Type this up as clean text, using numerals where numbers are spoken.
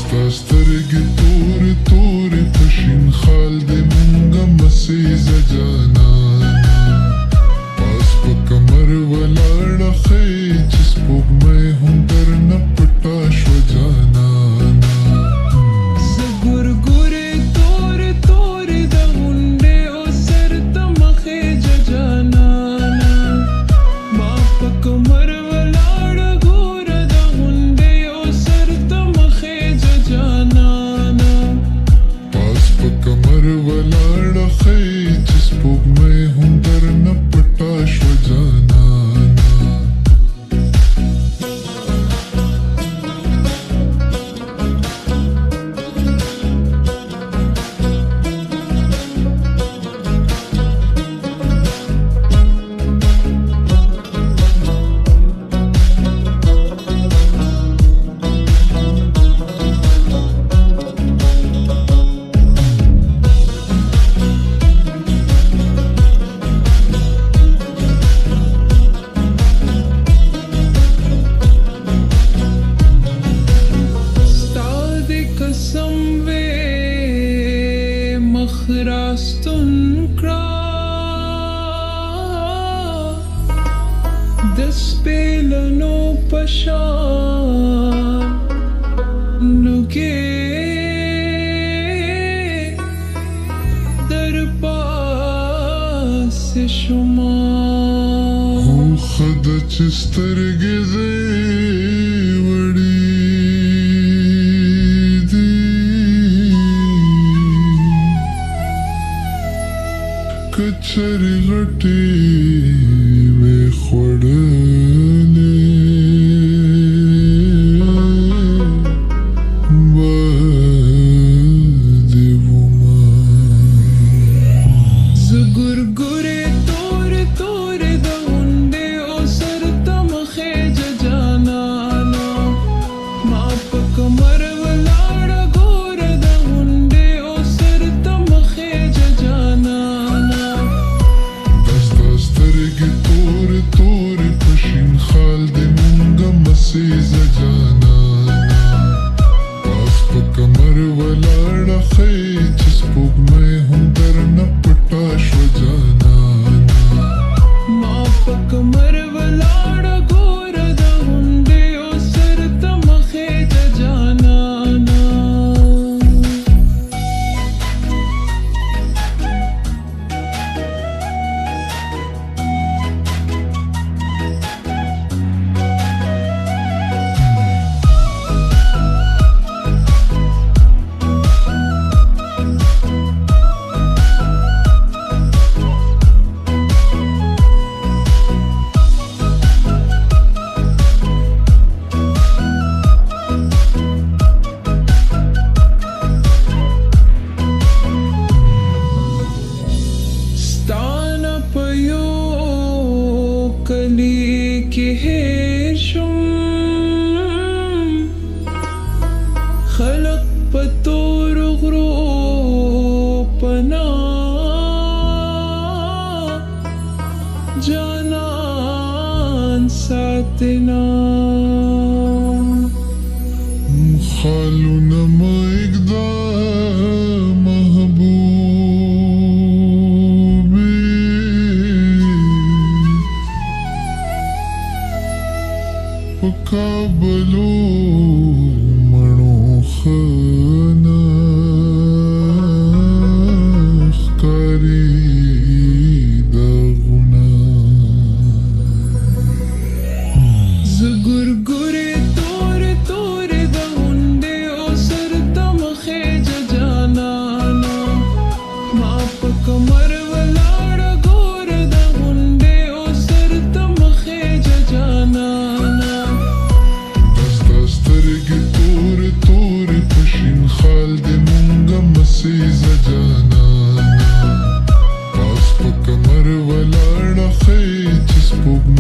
ستا سترګې تورې تورې په شین خال دې مونږه مسیزه جانانه پاس په کمر ولاړه ښې چې سپوږمۍ هم درنه پټه شوه جانانه زه ګورګورې تورې تورې د غونډې او سر ته مخېجه جانانه ما په کمر ولاړه ګوره د غونډې او سر ته مخېجه جانانه پاس په کمر ولاړه ښې چې سپوږمۍ هم درنه پټه شوه جانانه قسم وې مخ راستون کړه د سپېلنو په شانو کې در پاسې شومه خو ښه ده چې سترګې دې وړې کچرې غټې وې خوړلې به دې ومه زه ګورګورې تورې تورې د غونډې او سر ته مخېجه جانانه ما په کمر ولاړه ګوره د غونډې او سر ته مخېجه جانانه سترګې تورې تورې په شین خال دې مونږه مسیزه جانانه پاس په کمر ولاړه ښې چې سپوږمۍ هم درنه پټه شوه جانانه ما په کمر ولاړه ګوره د غونډې او سر ته مخېجه جانانه کلی کې هېر شوم خلق په تورو غرو پناه جانان ساتنا خالونه مه اږده په کابلو مړو ښه نه ښکاري داغونه زه ګورګورې تورې تورې د غونډې او سر ته مخېجه جانانه ما په کمر ولاړه ګوره د غونډې او سر ته مخېجه جانانه سترګې تورې تورې په شین خال دې مونږه مسیزه جانانه پاس په کمر ولاړه ښې چې سپوږمۍ